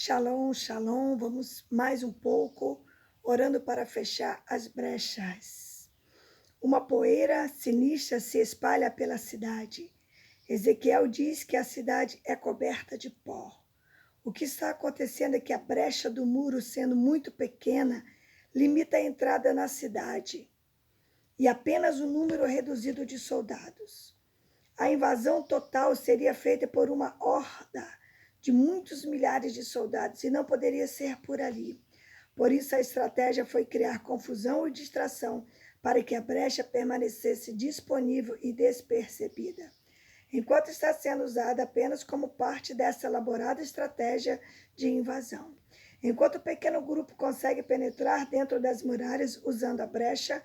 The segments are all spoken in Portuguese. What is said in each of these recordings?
Shalom, shalom. Vamos mais um pouco, orando para fechar as brechas. Uma poeira sinistra se espalha pela cidade. Ezequiel diz que a cidade é coberta de pó. O que está acontecendo é que a brecha do muro, sendo muito pequena, limita a entrada na cidade e apenas um número reduzido de soldados. A invasão total seria feita por uma horda de muitos milhares de soldados e não poderia ser por ali. Por isso, a estratégia foi criar confusão e distração para que a brecha permanecesse disponível e despercebida, enquanto está sendo usada apenas como parte dessa elaborada estratégia de invasão. Enquanto o pequeno grupo consegue penetrar dentro das muralhas usando a brecha,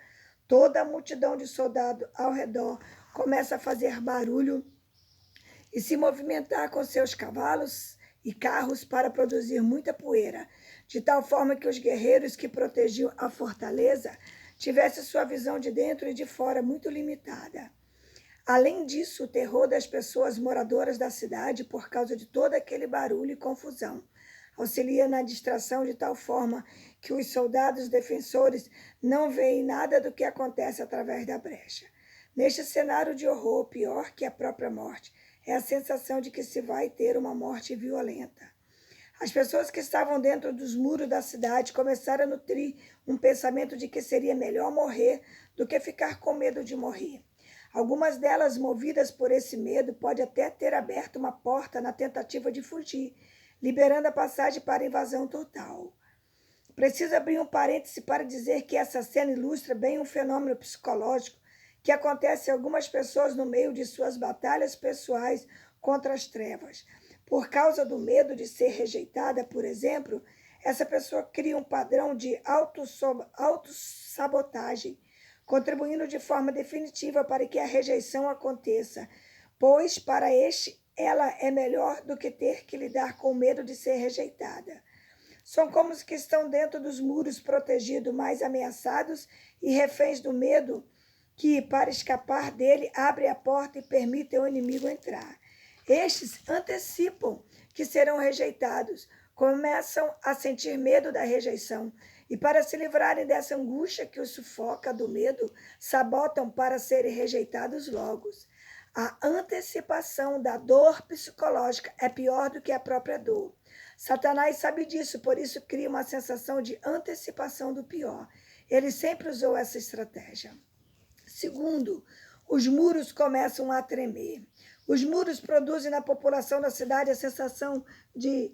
toda a multidão de soldados ao redor começa a fazer barulho e se movimentar com seus cavalos e carros para produzir muita poeira, de tal forma que os guerreiros que protegiam a fortaleza tivessem sua visão de dentro e de fora muito limitada. Além disso, o terror das pessoas moradoras da cidade por causa de todo aquele barulho e confusão auxilia na distração de tal forma que os soldados defensores não veem nada do que acontece através da brecha. Neste cenário de horror, pior que a própria morte, é a sensação de que se vai ter uma morte violenta. As pessoas que estavam dentro dos muros da cidade começaram a nutrir um pensamento de que seria melhor morrer do que ficar com medo de morrer. Algumas delas, movidas por esse medo, podem até ter aberto uma porta na tentativa de fugir, liberando a passagem para a invasão total. Preciso abrir um parêntese para dizer que essa cena ilustra bem um fenômeno psicológico que acontece em algumas pessoas no meio de suas batalhas pessoais contra as trevas. Por causa do medo de ser rejeitada, por exemplo, essa pessoa cria um padrão de autossabotagem, contribuindo de forma definitiva para que a rejeição aconteça, pois para este ela é melhor do que ter que lidar com o medo de ser rejeitada. São como os que estão dentro dos muros protegidos, mais ameaçados e reféns do medo, que, para escapar dele, abre a porta e permitem ao inimigo entrar. Estes antecipam que serão rejeitados, começam a sentir medo da rejeição e, para se livrarem dessa angústia que os sufoca do medo, sabotam para serem rejeitados logo. A antecipação da dor psicológica é pior do que a própria dor. Satanás sabe disso, por isso cria uma sensação de antecipação do pior. Ele sempre usou essa estratégia. Segundo, os muros começam a tremer. Os muros produzem na população da cidade a sensação de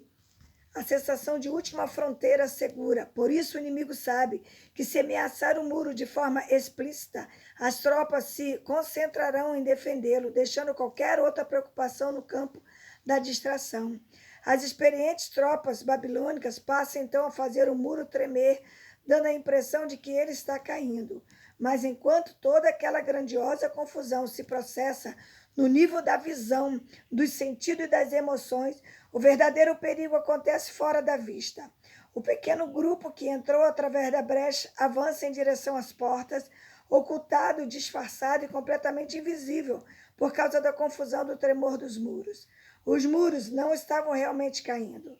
última fronteira segura. Por isso o inimigo sabe que, se ameaçar o muro de forma explícita, as tropas se concentrarão em defendê-lo, deixando qualquer outra preocupação no campo da distração. As experientes tropas babilônicas passam então a fazer o muro tremer, dando a impressão de que ele está caindo. Mas enquanto toda aquela grandiosa confusão se processa no nível da visão, dos sentidos e das emoções, o verdadeiro perigo acontece fora da vista. O pequeno grupo que entrou através da brecha avança em direção às portas, ocultado, disfarçado e completamente invisível por causa da confusão do tremor dos muros. Os muros não estavam realmente caindo.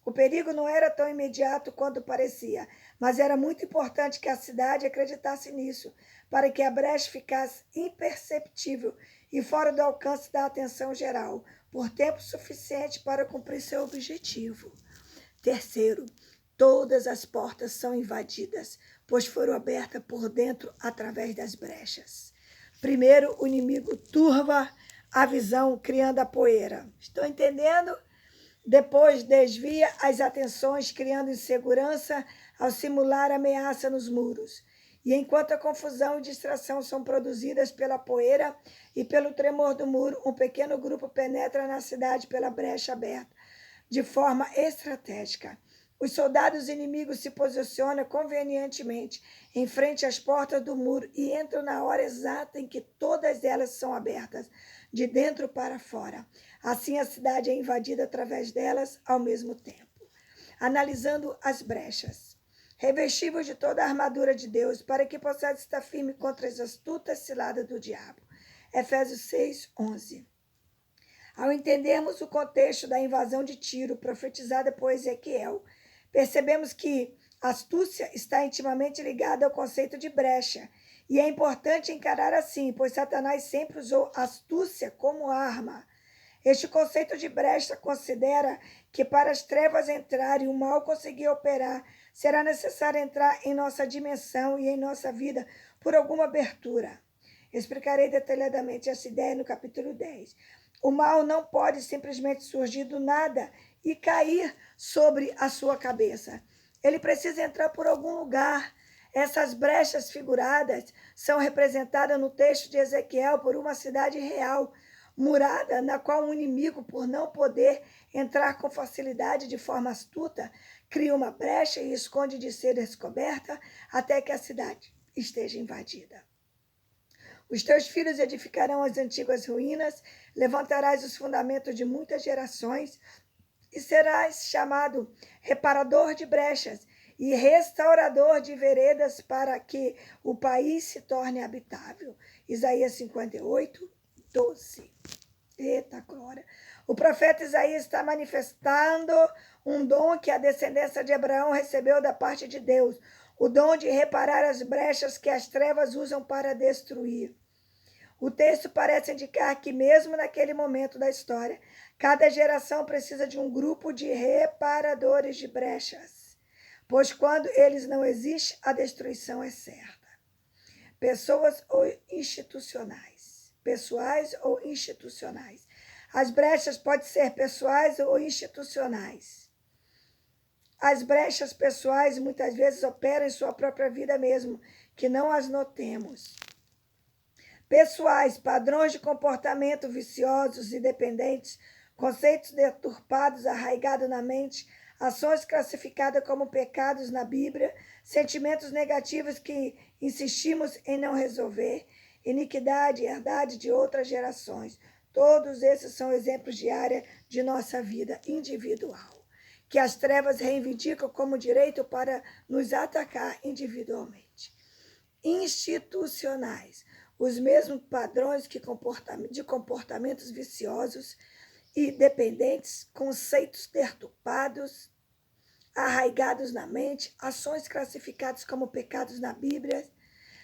O perigo não era tão imediato quanto parecia, mas era muito importante que a cidade acreditasse nisso, para que a brecha ficasse imperceptível e fora do alcance da atenção geral, por tempo suficiente para cumprir seu objetivo. Terceiro, todas as portas são invadidas, pois foram abertas por dentro através das brechas. Primeiro, o inimigo turva a visão, criando a poeira. Estão entendendo? Depois, desvia as atenções, criando insegurança ao simular ameaça nos muros. E enquanto a confusão e distração são produzidas pela poeira e pelo tremor do muro, um pequeno grupo penetra na cidade pela brecha aberta, de forma estratégica. Os soldados inimigos se posicionam convenientemente em frente às portas do muro e entram na hora exata em que todas elas são abertas, de dentro para fora. Assim, a cidade é invadida através delas ao mesmo tempo. Analisando as brechas. Revestivos de toda a armadura de Deus, para que possais estar firme contra as astutas ciladas do diabo. Efésios 6, 11. Ao entendermos o contexto da invasão de Tiro, profetizada por Ezequiel, percebemos que astúcia está intimamente ligada ao conceito de brecha. E é importante encarar assim, pois Satanás sempre usou astúcia como arma. Este conceito de brecha considera que para as trevas entrarem e o mal conseguir operar, será necessário entrar em nossa dimensão e em nossa vida por alguma abertura. Explicarei detalhadamente essa ideia no capítulo 10. O mal não pode simplesmente surgir do nada e cair sobre a sua cabeça. Ele precisa entrar por algum lugar. Essas brechas figuradas são representadas no texto de Ezequiel por uma cidade real, murada, na qual o inimigo, por não poder entrar com facilidade de forma astuta, cria uma brecha e esconde de ser descoberta até que a cidade esteja invadida. Os teus filhos edificarão as antigas ruínas, levantarás os fundamentos de muitas gerações e serás chamado reparador de brechas e restaurador de veredas para que o país se torne habitável. Isaías 58, 12. Eita glória! O profeta Isaías está manifestando um dom que a descendência de Abraão recebeu da parte de Deus, o dom de reparar as brechas que as trevas usam para destruir. O texto parece indicar que, mesmo naquele momento da história, cada geração precisa de um grupo de reparadores de brechas, pois quando eles não existem, a destruição é certa. Pessoas ou institucionais. Pessoais ou institucionais. As brechas podem ser pessoais ou institucionais. As brechas pessoais muitas vezes operam em sua própria vida mesmo, que não as notemos. Pessoais, padrões de comportamento viciosos e dependentes, conceitos deturpados, arraigados na mente, ações classificadas como pecados na Bíblia, sentimentos negativos que insistimos em não resolver, iniquidade, herdade de outras gerações. Todos esses são exemplos de área de nossa vida individual, que as trevas reivindicam como direito para nos atacar individualmente. Institucionais, os mesmos padrões de comportamentos viciosos e dependentes, conceitos deturpados, arraigados na mente, ações classificadas como pecados na Bíblia,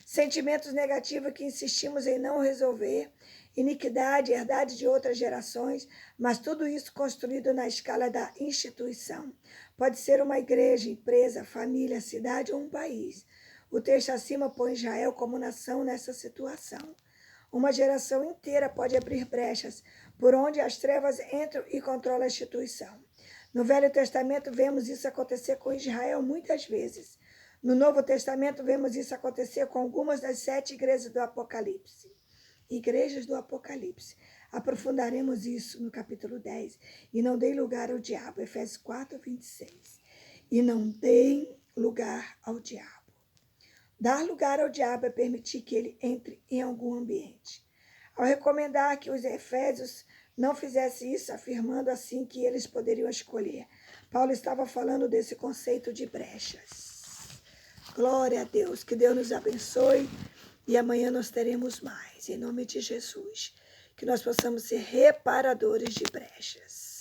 sentimentos negativos que insistimos em não resolver, iniquidade, herdade de outras gerações, mas tudo isso construído na escala da instituição. Pode ser uma igreja, empresa, família, cidade ou um país. O texto acima põe Israel como nação nessa situação. Uma geração inteira pode abrir brechas por onde as trevas entram e controlam a instituição. No Velho Testamento vemos isso acontecer com Israel muitas vezes. No Novo Testamento vemos isso acontecer com algumas das 7 igrejas do Apocalipse. Igrejas do Apocalipse. Aprofundaremos isso no capítulo 10. E não dei lugar ao diabo. Efésios 4, 26. E não deem lugar ao diabo. Dar lugar ao diabo é permitir que ele entre em algum ambiente. Ao recomendar que os efésios não fizessem isso, afirmando assim que eles poderiam escolher, Paulo estava falando desse conceito de brechas. Glória a Deus, que Deus nos abençoe e amanhã nós teremos mais, em nome de Jesus, que nós possamos ser reparadores de brechas.